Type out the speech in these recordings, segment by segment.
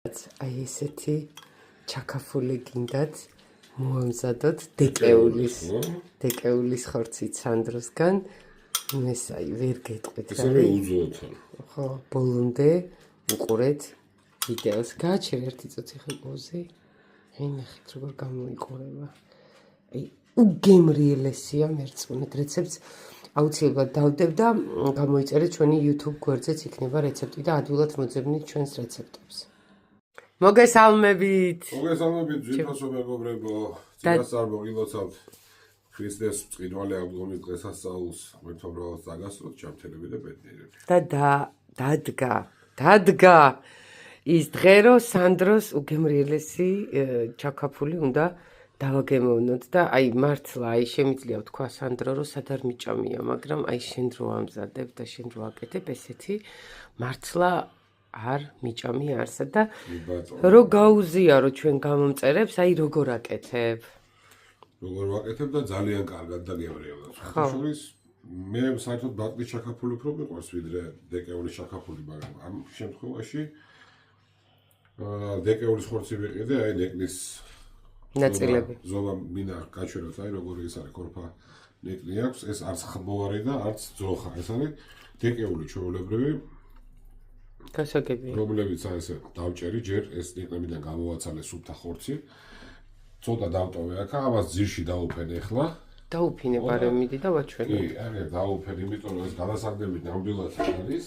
აი ესეთი ჩაქაფული გინდათ მოამზადოთ დეკეულის ხორცით სანდროსგან. ეს აი ვერ გეტყვით რა. ესე უძულოთ. ხო, ბოლომდე უყურეთ ვიდეოს. გააჩერე ერთი წუთი ხე პოზი. აი ნახეთ როგორ გამოიყურება. აი უგემრიელესია მერწმუნეთ რეცეპტს. აუცილებლად დავდებ და გამოიწერეთ ჩვენი YouTube გვერდზეც იქნება რეცეპტი და ადვილად მოძებნით ჩვენს რეცეპტებს. მოგესალმებით. მოგესალმებით ძვირფასო მეგობრებო. წინას არ მოგილოცავთ. ქრისტეს წინვალი აღდგომის დღესასწაულს მეთაბრალს დაგასწროთ ჩამთელები და ბედნიერები. და დადგა ის დღე რო სანდროს უგემრიელესი ჩაქაფული უნდა დავაგემოვნოთ და აი მართლა აი შემიძლია ვთქვა სანდრო რომ სად არ მიჭამია, მაგრამ აი შენ რო ამზადებ და შენ რო აკეთებ ესეთი მართლა არ მიჭამია არსა და რო გაუზიარო ჩვენ გამომწერებს, აი როგორ აკეთებ. როგორ ვაკეთებ და ძალიან კარგად და გემრიელად. შორის მე საერთოდ ბატლის ჩაქაფული უფრო მიყვარს ვიდრე დეკეულის ჩაქაფული, მაგრამ ამ შემთხვევაში დეკეულის ხორცი ვიყიდე, აი ნეკლის ნაწილები. ზომა მინდა გაჩვენოთ, აი როგორი ეს არის ქორფა ნეკლი აქვს, ეს არც ხმოვარი და არც ძროხა, ეს არის დეკეული ჩვეულებრივი. გასაგებია. რომლებიც აი ესე დავჭერი ჯერ ეს ნეკლებიდან გამოვაცალე სუფთა ხორცი. ცოტა დავტოვე აქ, ამას ძირში დავუფენ ახლა. დაუფინე პარემ მიდი და ვაჩვენო. კი, აი დავუფენ, იმიტომ რომ ეს გადასაგდები ნამდვილად არის.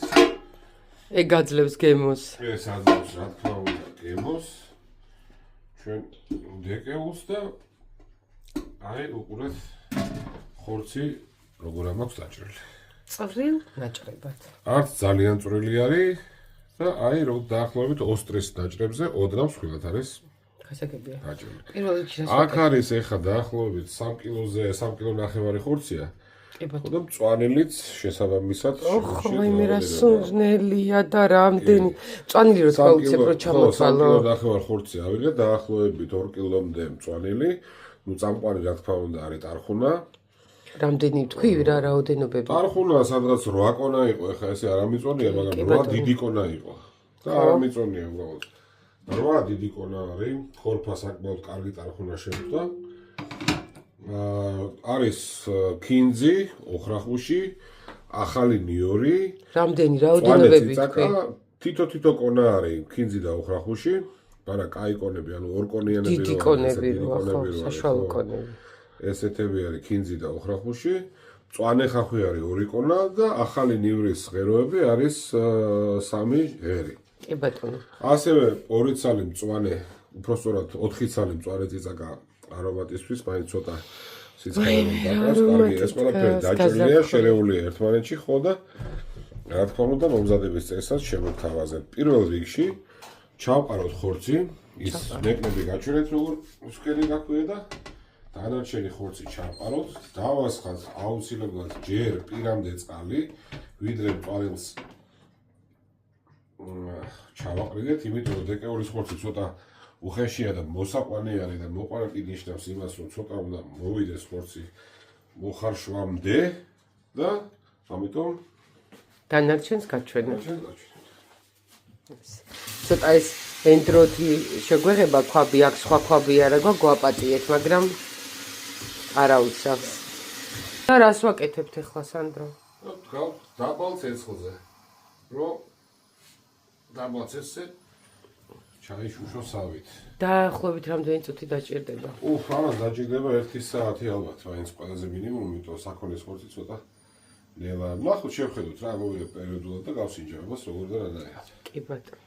ეგ აძლევს გემოს. ეს აძლევს რა თქმა უნდა გემოს. ჩვენ დეკეულს და აი უყურეთ ხორცი როგორ ამაქვს დაჭრილი. წვრილ ნაჭრებად. არც ძალიან წვრილი არის და აი რო დაახლოებით ოსტრის დაჭრებზე ოდნავ მსხვილად არის. გასაგებია. დაჭრილი. პირველ რიგში აქ არის ეხა დაახლოებით 3 კილოზე 3 კილო ნახევარი ხორცია. კი ბატონო. და მწვანილიც შესაბამისად ოხ, მე რა სუნელია და რამდენი მწვანილი რო თქვა უცებ რო ჩამოთვალო. 3 კილო ნახევარ ხორცი ავიღე დაახლოებით 2 კილომდე მწვანილი. ნუ წამყვანი რა თქმა უნდა არის ტარხუნა. რამდენი თქვი რა რაოდენობები? ტარხუნა სადღაც 8 კონა იყო, ეხა ესე არ ამიწონია, მაგრამ 8 დიდი კონა იყო. და არ ამიწონია უბრალოდ. 8 დიდი კონა არის, ხორფა საკმაოდ კარგი ტარხუნა შეხვდა. არის ქინძი, ოხრახუში, ახალი ნიორი. რამდენი რაოდენობები თქვი? თითო კონა არის ქინძი და ოხრახუში. არა, კაი კონები, ანუ ორკონიანები დიდი კონები ხო, საშუალო კონები. ესეთები არის ქინძი და ოხრახუში. მწვანე ხახვი არის 2 კონა და ახალი ნივრის ღეროები არის 3 ღერი. კი ბატონო. ასევე 2 ცალი მწვანე, უბრალოდ 4 ცალი მწვანე წიწაკა არომატისთვის, მაინც ცოტა სიცხარე დაკარს, კარგი, ეს ყველაფერი დაჭრილია, შერეულია ერთმანეთში, ხო და რა თქმა უნდა მომზადების წესსაც შემოგთავაზებ. პირველ რიგში ჩავყაროთ ხორცი, ის ნეკლები გაჩვენეთ როგორ მსხვილი გაქვია და დანარჩენი ხორცი ჩავყაროთ, დავასხათ აუცილებლად ჯერ პირამდე წყალი, ვიდრე მწვანილს ჩავაყრიდეთ, იმიტომ რომ დეკეულის ხორცი ცოტა უხეშია და მოსაყვანე არის და მოყვანა კი ნიშნავს იმას, რომ ცოტა უნდა მოვიდეს ხორცი მოხარშვამდე და ამიტომ დანარჩენს გაჩვენოთ. ცოტა ეს ენდროთი შეგვეღება ქვაბი, აქ სხვა ქვაბი არა გვაპატიეთ, მაგრამ არა უცავს. და რას ვაკეთებთ ახლა სანდრო? თქვა დაბალ ცეცხლზე. რომ დაბალ ცეცხლზე ჩაიშუშო სავით. დაახლოებით რამდენი წუთი დაჭირდება? ამას დაჭირდება 1 საათი ალბათ, მაინც ყველაზე მინიმუმი, იმიტომ საქონლის ხორცი ცოტა ნელა. ნახოთ შევხედოთ რა მოვიდეთ პერიოდულად და გავსინჯავ მას როგორ და რანაირად. კი ბატონო.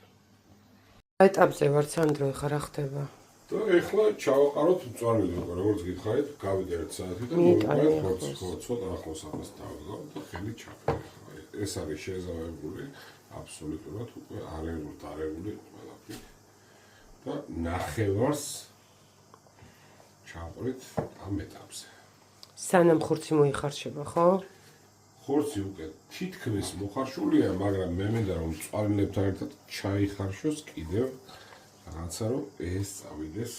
ეტაპზე ვარ სანდრო, ხა რა ხდება? და ეხლა ჩავაყაროთ მწვანილი, როგორც გითხარით, გავიდე 1 საათი და მოვიყვანეთ ხორცი, ხო, ცოტა ახლოს ამას დავდგავ და ხელი ჩავყარე. ეს არის შეზავებული, აბსოლუტურად უკვე არეული ყველაფერი. და ნახევარს ჩავყრით ამ ეტაპზე. სანამ ხორცი მოიხარშება, ხო? ხორცი უკვე თითქმის მოხარშულია, მაგრამ მე მინდა რომ მწვანილებთან ერთად ჩაიხარშოს კიდევ რაღაცა რომ ეს წავიდეს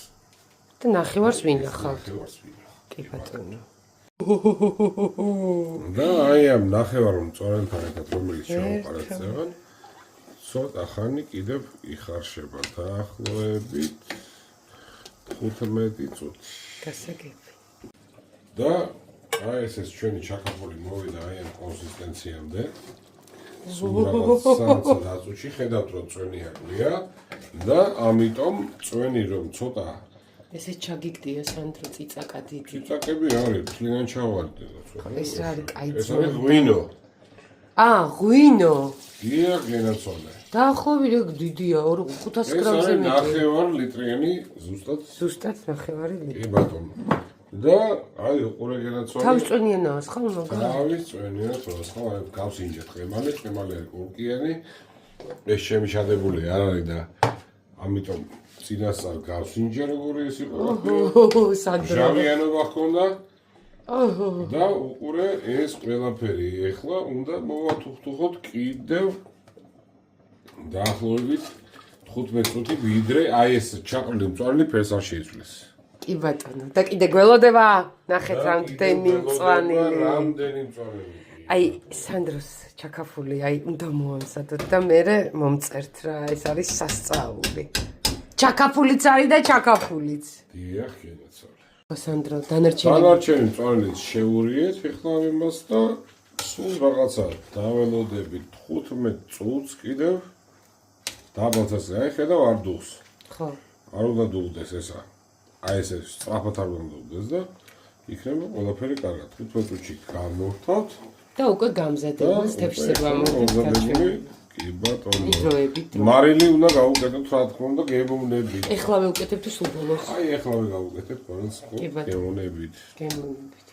და ნახევარს ვინახავ. კი ბატონო. და აი ამ ნახევარ მწვანილთან ერთად რომელიც ჩავყარეთ ზევან ცოტა ხანი კიდევ იხარშება დაახლოებით 15 წუთი. გასაგები. და აი ეს ჩვენი ჩაკაპული მოვიდა აი ამ კონსისტენციამდე. სულ რაღაც საათი დაწუჩი, ხედავთ რომ წვენი აკლია და ამიტომ წვენი რომ ცოტა ესე ჩაგიგდია სანდრო წიწაკა დიდი. ციცაკები არის, თლიან ჩავარდე და ცოტა. ეს რა არის კაი ეს არის ღვინო. ღვინო. დიახ, გენაცვალე. დაახლოებით ეგ დიდია, 500 ეს გრამზე არის მეტი. 9 ლიტრიანი ზუსტად. ზუსტად 9 ლიტრი. კი ბატონო. და აი უყურე გენაცვალე. თავისწონიანაა, ხო მაგა? თავის წვენია, თორეს ხო აი გავს ინჯე ტყემალი არის კურკიანი. ეს შემიშადებული არ არის და ამიტომ წინასწარ გავს ინჯე როგორი ეს იყო. სანდრო. ჟავიანობა ჰქონდა. და უყურე ეს ყველაფერი ეხლა უნდა მოვათუხთუხოთ კიდევ დაახლოებით 15 წუთი ვიდრე აი ეს čaყრილი მწვანე ფერს არ შეიცვლის. კი ბატონო. და კიდე გველოდება? ნახეთ რამდენი მწვანილი. რამდენი მწვანილი. აი სანდროს ჩაკაფული, აი უნდა მოამზადოთ და მე მომწერთ რა, ეს არის სასწაული. ჩაკაფულიც არის და ჩაკაფულიც. დიახ, გენაცვალე. სანდრო, დანარჩენი დანარჩენი მწვანილიც შევურიეთ ეხლა იმას და სულ რაღაცა დაველოდებით 15 წუთს კიდევ დაბალცას აი ხედავ არ დუხს. ხო. არ უნდა დუღდეს ესა. აი ესე სწრაფად არ უნდა დუღდეს და იქნება ყველაფერი კარგად. 15 წუთში გამოვთავთ და უკვე გამზადებას თეფშება მოვიდეთ. კი ბატონო. იძოებით. მარილი უნდა გავუკეთოთ რა თქმა უნდა გებუნებით. ეხლავე უკეთებთ სულ ბოლოს. აი ეხლავე გავუკეთებ ყველას კი ბატონო. გებუნებით. გემოვნებით.